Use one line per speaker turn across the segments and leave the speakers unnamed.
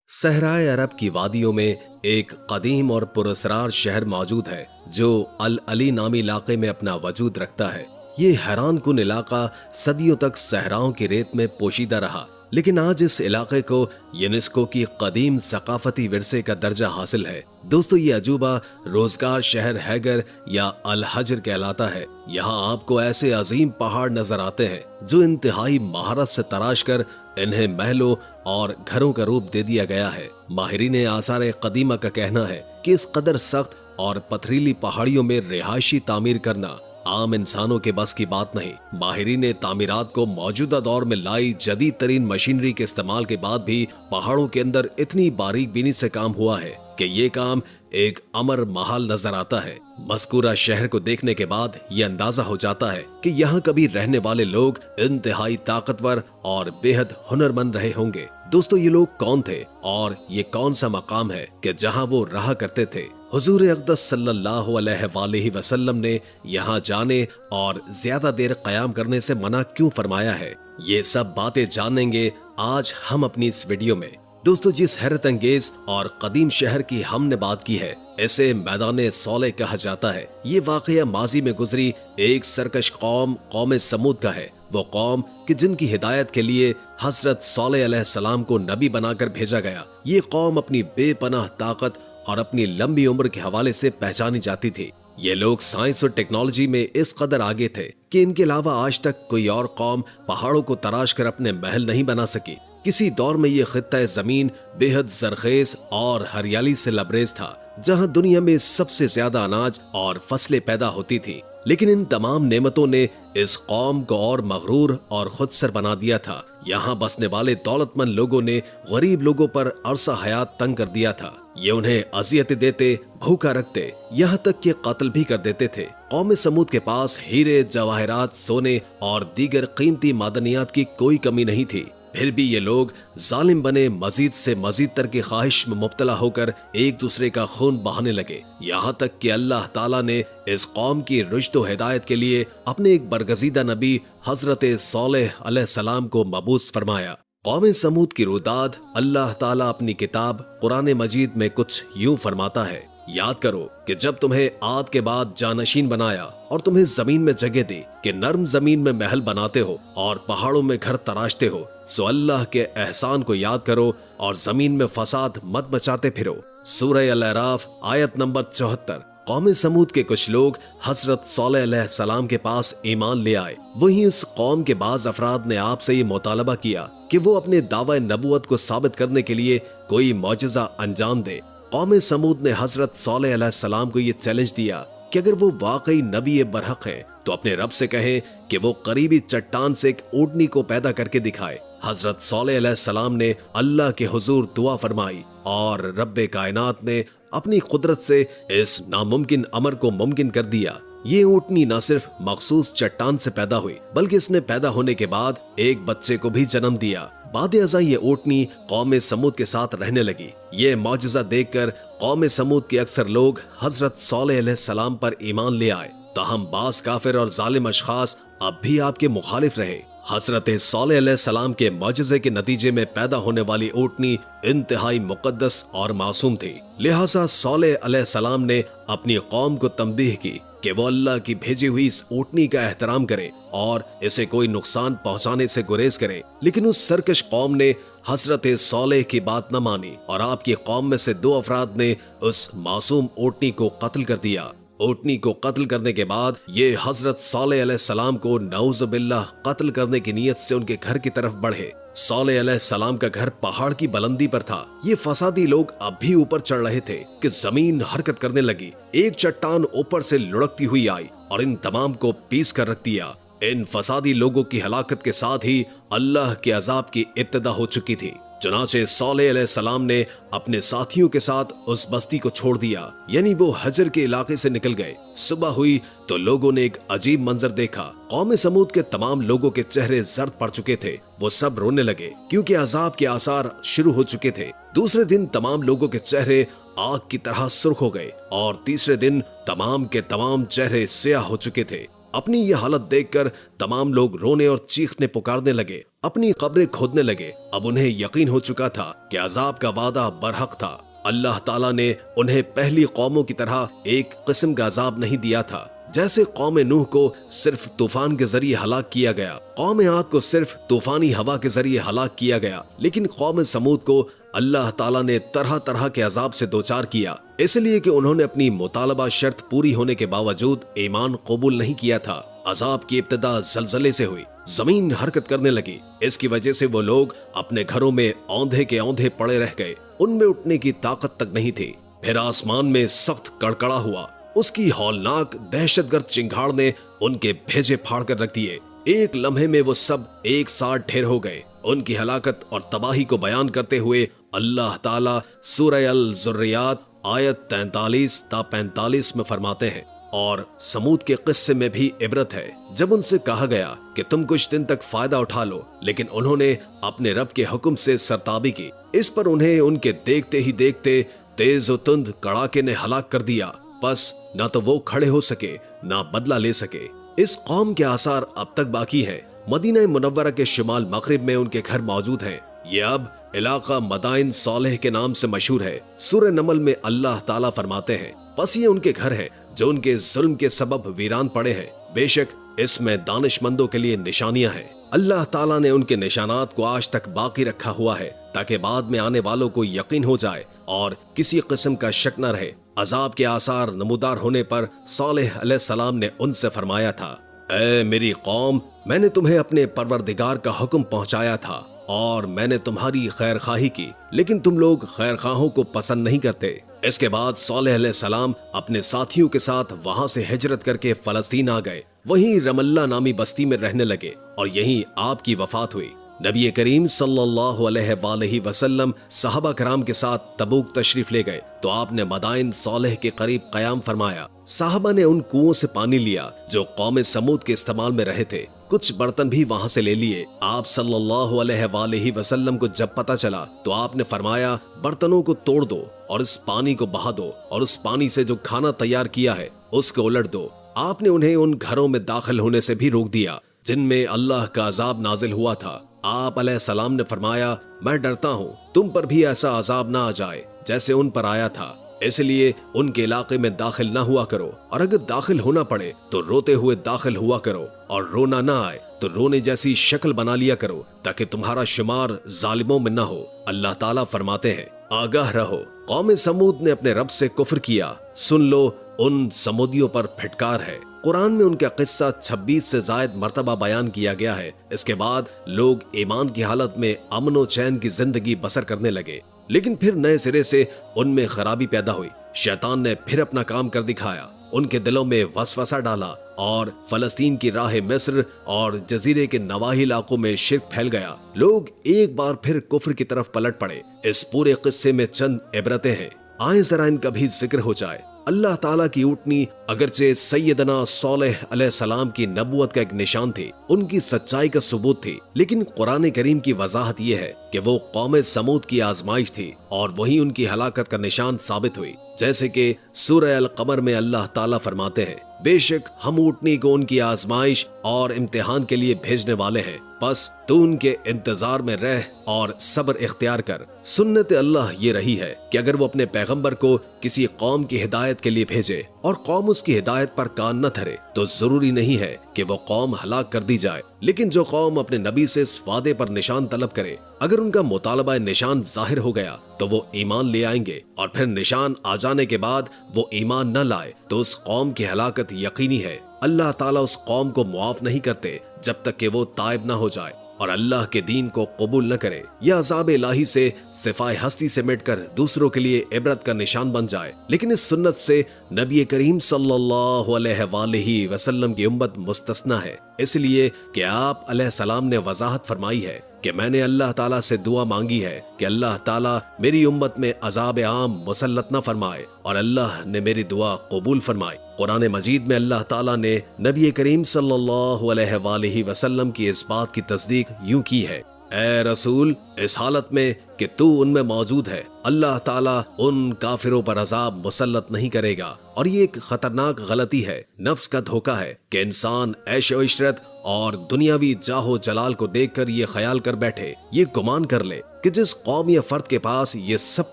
सहराए अरब की वादियों में एक कदीम और पुरस्रार शहर मौजूद है जो अल अली नामी इलाके में अपना वजूद रखता है। ये हैरान कुन इलाका सदियों तक सहराओं की रेत में पोशीदा रहा, लेकिन आज इस इलाके को यूनेस्को की कदीम सकाफती विरसे का दर्जा हासिल है। दोस्तों, ये अजूबा रोजगार शहर हैगर या अल हजर कहलाता है। यहाँ आपको ऐसे अजीम पहाड़ नजर आते हैं जो इंतहाई महारत से तराश कर इन्हें महलों और घरों का रूप दे दिया गया है। माहिरीन आसार कदीमा का कहना है कि इस कदर सख्त और पथरीली पहाड़ियों में रिहायशी तामीर करना आम इंसानों के बस की बात नहीं। माहिरीन तामीरात को मौजूदा दौर में लाई जदीद तरीन मशीनरी के इस्तेमाल के बाद भी पहाड़ों के अंदर इतनी बारीक बीनी से काम हुआ है कि ये काम एक अमर महाल नजर आता है। मस्कूरा शहर को देखने के बाद ये अंदाजा हो जाता है कि यहाँ कभी रहने वाले लोग इंतहाई ताकतवर और बेहद हुनरमंद रहे होंगे। दोस्तों, ये लोग कौन थे और ये कौन सा मकाम है कि जहाँ वो रहा करते थे? हुजूर अक़दस सल्लल्लाहु अलैहि वसल्लम ने यहाँ जाने और ज्यादा देर कयाम करने से मना क्यों फरमाया है? ये सब बातें जानेंगे आज हम अपनी इस वीडियो में। दोस्तों, जिस हैरत अंगेज और कदीम शहर की हमने बात की है, इसे मैदान सौले कहा जाता है। ये वाकया माजी में गुजरी एक सरकश कौम समूद का है। वो कौम कि जिनकी हिदायत के लिए हजरत सौले अलैहिस्सलाम को नबी बनाकर भेजा गया। ये कौम अपनी बेपनाह ताकत और अपनी लंबी उम्र के हवाले से पहचानी जाती थी। ये लोग साइंस और टेक्नोलॉजी में इस कदर आगे थे कि इनके अलावा आज तक कोई और कौम पहाड़ों को तराश कर अपने महल नहीं बना सकी। किसी दौर में ये खित्ता जमीन बेहद जरखेज और हरियाली से लबरेज था, जहां दुनिया में सबसे ज्यादा अनाज और फसलें पैदा होती थी। लेकिन इन तमाम नेमतों ने इस कौम को और मगरूर और खुदसर बना दिया था। यहाँ बसने वाले दौलतमंद लोगों ने गरीब लोगों पर अरसा हयात तंग कर दिया था। ये उन्हें अजियत देते, भूखा रखते, यहाँ तक कि कत्ल भी कर देते थे। कौम समूद के पास हीरे, जवाहरात, सोने और दीगर कीमती मादनियात की कोई कमी नहीं थी। फिर भी ये लोग जालिम बने, मजीद से मजीद तर की ख्वाहिश में मुब्तला होकर एक दूसरे का खून बहाने लगे। यहाँ तक कि अल्लाह ताला ने इस कौम की रुश्द व हिदायत के लिए अपने एक बरगजीदा नबी हजरत सौलेह अलैहिस्सलाम को मबूस फरमाया। कौम समूद की रुदाद अल्लाह ताला अपनी किताब कुरान मजीद में कुछ यूं फरमाता है, याद करो कि जब तुम्हें आद के बाद जानशीन बनाया और तुम्हें जमीन में जगह दी कि नर्म जमीन में महल बनाते हो और पहाड़ों में घर तराशते हो, सो अल्लाह के एहसान को याद करो और जमीन में फसाद मत मचाते फिरो। सूरह अल-अराफ आयत नंबर 74। कौम समूद के कुछ लोग हजरत सौलेह अलैहिस्सलाम के पास ईमान ले आए। वहीं इस कौम के बाज अफराद ने आपसे ये मुतालबा किया कि वो अपने दावा नबूवत को साबित करने के लिए कोई मौजज़ा अंजाम दे। कौम समूद ने हजरत सौलेह अलैहिस्सलाम को ये चैलेंज दिया कि अगर वो वाकई नबी बरहक है तो अपने रब से कहें कि वो करीबी चट्टान से एक ऊँटनी को पैदा करके दिखाए। हजरत सौलेह अलैहिस्सलाम ने अल्लाह के हुजूर दुआ फरमाई और रब्बे कायनात ने अपनी कुदरत से इस नामुमकिन अमर को मुमकिन कर दिया। ये ऊँटनी न सिर्फ मखसूस चट्टान से पैदा हुई, बल्कि इसने पैदा होने के बाद एक बच्चे को भी जन्म दिया। बाद अज़ा ये ऊँटनी कौम समूद के साथ रहने लगी। ये मौजज़ा देखकर कौम समूद के अक्सर लोग हजरत सौलेह अलैहिस्सलाम पर ईमान ले आए। ताहम बास काफिर और जालिम अशखास अब भी आपके मुखालिफ रहे। हजरत सौलेह अलैहिस्सलाम के मौजज़े के नतीजे में पैदा होने वाली ऊँटनी इंतहाई मुकद्दस और मासूम थी। लिहाजा सौलेह अलैहिस्सलाम ने अपनी कौम को तंबीह की कि वो अल्लाह की भेजी हुई इस ऊँटनी का एहतराम करे और इसे कोई नुकसान पहुंचाने से गुरेज करे। लेकिन उस सरकश कौम ने हजरत सौलेह की बात न मानी और आपकी कौम में से 2 अफराद ने उस मासूम ऊँटनी को कत्ल कर दिया। ऊँटनी को कत्ल करने के बाद ये हजरत सौलेह अलैहिस्सलाम को नऊज़ुबिल्लाह कत्ल करने की नीयत से उनके घर की तरफ बढ़े। सौलेह अलैहिस्सलाम का घर पहाड़ की बुलंदी पर था। ये फसादी लोग अब भी ऊपर चढ़ रहे थे कि जमीन हरकत करने लगी। एक चट्टान ऊपर से लुढ़कती हुई आई और इन तमाम को पीस कर रख दिया। इन फसादी लोगों की हलाकत के साथ ही अल्लाह के अजाब की इब्तिदा हो चुकी थी। चुनाचे सौलेह अलैहिस्सलाम ने अपने साथियों के साथ उस बस्ती को छोड़ दिया, यानी वो हजर के इलाके से निकल गए। सुबह हुई तो लोगों ने एक अजीब मंजर देखा। कौम समूद के तमाम लोगों के चेहरे जर्द पड़ चुके थे। वो सब रोने लगे क्योंकि अजाब के आसार शुरू हो चुके थे। दूसरे दिन तमाम लोगों के चेहरे आग की तरह सुर्ख हो गए और तीसरे दिन तमाम के तमाम चेहरे स्याह हो चुके थे। اپنی یہ حالت دیکھ کر تمام لوگ رونے اور چیخنے پکارنے لگے، اپنی قبریں کھودنے لگے۔ اب انہیں یقین ہو چکا تھا کہ عذاب کا وعدہ برحق تھا۔ اللہ تعالیٰ نے انہیں پہلی قوموں کی طرح ایک قسم کا عذاب نہیں دیا تھا۔ جیسے قوم نوح کو صرف طوفان کے ذریعے ہلاک کیا گیا، قوم عاد کو صرف طوفانی ہوا کے ذریعے ہلاک کیا گیا، لیکن قوم سمود کو اللہ تعالیٰ نے طرح طرح کے عذاب سے دوچار کیا، اس لیے کہ انہوں نے اپنی مطالبہ شرط پوری ہونے کے باوجود ایمان قبول نہیں کیا تھا۔ عذاب کی ابتدا زلزلے سے ہوئی، زمین حرکت کرنے لگی، اس کی وجہ سے وہ لوگ اپنے گھروں میں اوندھے کے اوندھے پڑے رہ گئے، ان میں اٹھنے کی طاقت تک نہیں تھی۔ پھر آسمان میں سخت کڑکڑا ہوا، اس کی ہولناک دہشت گرد چنگھاڑ نے ان کے بھیجے پھاڑ کر رکھ دیے۔ ایک لمحے میں وہ سب ایک ساتھ ڈھیر ہو گئے۔ ان کی ہلاکت اور تباہی کو بیان کرتے ہوئے اللہ تعالیٰ سورہ الذریات آیت 43 تا 45 میں فرماتے ہیں، اور سمود کے قصے میں بھی عبرت ہے۔ جب ان سے کہا گیا کہ تم کچھ دن تک فائدہ اٹھا لو، لیکن انہوں نے اپنے رب کے حکم سے سرتابی کی، اس پر انہیں ان کے دیکھتے ہی دیکھتے تیز و تند کڑاکے نے ہلاک کر دیا۔ بس نہ تو وہ کھڑے ہو سکے نہ بدلہ لے سکے۔ اس قوم کے آثار اب تک باقی ہیں۔ مدینہ منورہ کے شمال مغرب میں ان کے گھر موجود ہیں۔ یہ اب علاقہ مدائن صالح کے نام سے مشہور ہے۔ سورہ نمل میں اللہ تعالیٰ فرماتے ہیں، بس یہ ان کے گھر ہیں جو ان کے ظلم کے سبب ویران پڑے ہیں، بے شک اس میں دانش مندوں کے لیے نشانیاں ہیں۔ اللہ تعالیٰ نے ان کے نشانات کو آج تک باقی رکھا ہوا ہے تاکہ بعد میں آنے والوں کو یقین ہو جائے اور کسی قسم کا شک نہ رہے۔ عذاب کے آثار نمودار ہونے پر صالح علیہ السلام نے ان سے فرمایا تھا، اے میری قوم، میں نے تمہیں اپنے پروردگار کا حکم پہنچایا تھا اور میں نے تمہاری خیر خواہی کی، لیکن تم لوگ خیر خواہوں کو پسند نہیں کرتے۔ اس کے بعد صالح علیہ السلام اپنے ساتھیوں کے ساتھ وہاں سے ہجرت کر کے فلسطین آ گئے، وہیں رملہ نامی بستی میں رہنے لگے اور یہیں آپ کی وفات ہوئی۔ نبی کریم صلی اللہ علیہ وآلہ وسلم صحابہ کرام کے ساتھ تبوک تشریف لے گئے تو آپ نے مدائن صالح کے قریب قیام فرمایا۔ صحابہ نے ان کنووں سے پانی لیا جو قوم سمود کے استعمال میں رہے تھے، کچھ برتن بھی وہاں سے لے لیے۔ آپ صلی اللہ علیہ وآلہ وسلم کو جب پتہ چلا تو آپ نے فرمایا، برتنوں کو توڑ دو اور اس پانی کو بہا دو اور اس پانی سے جو کھانا تیار کیا ہے اس کو الٹ دو۔ آپ نے انہیں ان گھروں میں داخل ہونے سے بھی روک دیا جن میں اللہ کا عذاب نازل ہوا تھا۔ آپ علیہ السلام نے فرمایا، میں ڈرتا ہوں تم پر بھی ایسا عذاب نہ آ جائے جیسے ان پر آیا تھا، اس لیے ان کے علاقے میں داخل نہ ہوا کرو، اور اگر داخل ہونا پڑے تو روتے ہوئے داخل ہوا کرو، اور رونا نہ آئے تو رونے جیسی شکل بنا لیا کرو تاکہ تمہارا شمار ظالموں میں نہ ہو۔ اللہ تعالیٰ فرماتے ہیں، آگاہ رہو، قوم سمود نے اپنے رب سے کفر کیا، سن لو ان سمودیوں پر پھٹکار ہے۔ قرآن میں ان کا قصہ 26 سے زائد مرتبہ بیان کیا گیا ہے۔ اس کے بعد لوگ ایمان کی حالت میں امن و چین کی زندگی بسر کرنے لگے، لیکن پھر نئے سرے سے ان میں خرابی پیدا ہوئی۔ شیطان نے پھر اپنا کام کر دکھایا، ان کے دلوں میں وسوسہ ڈالا اور فلسطین کی راہ مصر اور جزیرے کے نواحی علاقوں میں شرک پھیل گیا۔ لوگ ایک بار پھر کفر کی طرف پلٹ پڑے۔ اس پورے قصے میں چند عبرتیں ہیں، آئیں ذرا ان کا بھی ذکر ہو جائے۔ اللہ تعالیٰ کی اونٹنی اگرچہ سیدنا صالح علیہ السلام کی نبوت کا ایک نشان تھی، ان کی سچائی کا ثبوت تھی، لیکن قرآن کریم کی وضاحت یہ ہے کہ وہ قوم سمود کی آزمائش تھی اور وہی ان کی ہلاکت کا نشان ثابت ہوئی۔ جیسے کہ سورہ القمر میں اللہ تعالیٰ فرماتے ہیں، بے شک ہم اونٹنی کو ان کی آزمائش اور امتحان کے لیے بھیجنے والے ہیں، بس تو ان کے انتظار میں رہ اور صبر اختیار کر۔ سنت اللہ یہ رہی ہے کہ اگر وہ اپنے پیغمبر کو کسی قوم کی ہدایت کے لیے بھیجے اور قوم اس کی ہدایت پر کان نہ دھرے تو ضروری نہیں ہے کہ وہ قوم ہلاک کر دی جائے، لیکن جو قوم اپنے نبی سے اس وعدے پر نشان طلب کرے، اگر ان کا مطالبہ نشان ظاہر ہو گیا تو وہ ایمان لے آئیں گے، اور پھر نشان آ جانے کے بعد وہ ایمان نہ لائے تو اس قوم کی ہلاکت یقینی ہے۔ اللہ تعالیٰ اس قوم کو معاف نہیں کرتے جب تک کہ وہ تائب نہ ہو جائے اور اللہ کے دین کو قبول نہ کرے، یا عذاب الہی سے صفائے ہستی سے مٹ کر دوسروں کے لیے عبرت کا نشان بن جائے۔ لیکن اس سنت سے نبی کریم صلی اللہ علیہ وآلہ وسلم کی امت مستثنا ہے، اس لیے کہ آپ علیہ السلام نے وضاحت فرمائی ہے کہ میں نے اللہ تعالیٰ سے دعا مانگی ہے کہ اللہ تعالیٰ میری امت میں عذاب عام مسلط نہ فرمائے، اور اللہ نے میری دعا قبول فرمائی۔ قرآن مجید میں اللہ تعالیٰ نے نبی کریم صلی اللہ علیہ وآلہ وسلم کی اس بات کی تصدیق یوں کی ہے، اے रसूल, इस हालत में कि तू उनमें मौजूद है, अल्लाह ताला उन काफिरों पर अजाब मुसल्लत नहीं करेगा। और ये एक खतरनाक गलती है, नफ्स का धोखा है कि इंसान ऐशो इशरत और दुनियावी जाहो जलाल को देखकर ये ख्याल कर बैठे, ये गुमान कर ले कि जिस कौम या फर्द के पास ये सब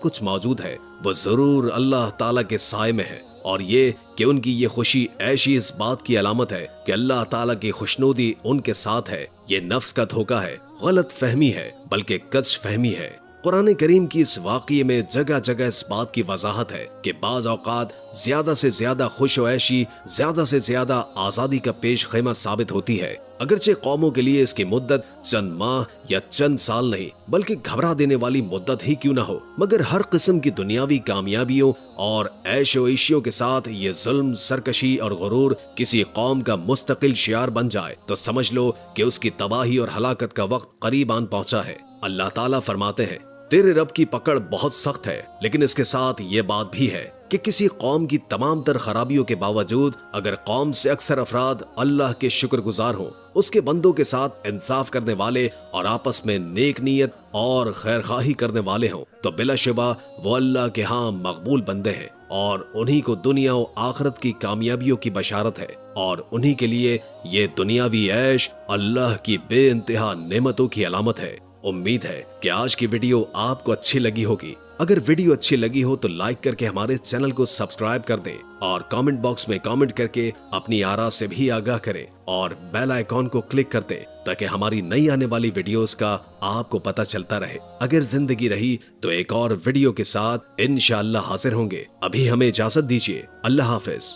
कुछ मौजूद है वो जरूर अल्लाह ताला के साए में है, और ये कि उनकी ये खुशी ऐशी इस बात की अलामत है कि अल्लाह ताला की खुशनुदी उनके साथ है। ये नफ्स का धोखा है, गलत फहमी है, बल्कि कच फहमी है। कुरान करीम की इस वाक़ये में जगह जगह इस बात की वजाहत है कि बाज़ औक़ात ज्यादा से ज्यादा खुश व ऐशी, ज्यादा से ज्यादा आज़ादी का पेश खैमा साबित होती है। अगरचे कौमों के लिए इसकी मुद्दत चंद माह या चंद साल नहीं, बल्कि घबरा देने वाली मुद्दत ही क्यों न हो, मगर हर किस्म की दुनियावी कामयाबियों और ऐशो इशियों के साथ ये जुल्म, सरकशी और गुरूर किसी कौम का मुस्तकिल शियार बन जाए तो समझ लो कि उसकी तबाही और हलाकत का वक्त करीब आन पहुंचा है। अल्लाह ताला फरमाते हैं, तेरे रब की पकड़ बहुत सख्त है, लेकिन इसके साथ ये बात भी है कि किसी कौम की तमाम तर खराबियों के बावजूद अगर कौम से अक्सर अफराद अल्लाह के शुक्रगुजार हों, उसके बंदों के साथ इंसाफ करने वाले और आपस में नेक नीयत और खैरखाही करने वाले हों, तो बिलाशुबा वो अल्लाह के यहाँ मकबूल बंदे हैं और उन्हीं को दुनिया और आखिरत की कामयाबियों की बशारत है, और उन्हीं के लिए ये दुनियावी ऐश अल्लाह की बेइंतहा नेमतों की अलामत है। उम्मीद है कि आज की वीडियो आपको अच्छी लगी होगी। अगर वीडियो अच्छी लगी हो तो लाइक करके हमारे चैनल को सब्सक्राइब कर दें और कमेंट बॉक्स में कमेंट करके अपनी आरा से भी आगाह करें और बेल आइकॉन को क्लिक कर दें ताकि हमारी नई आने वाली वीडियोस का आपको पता चलता रहे। अगर जिंदगी रही तो एक और वीडियो के साथ इंशाअल्लाह हाजिर होंगे। अभी हमें इजाजत दीजिए। अल्लाह हाफिज।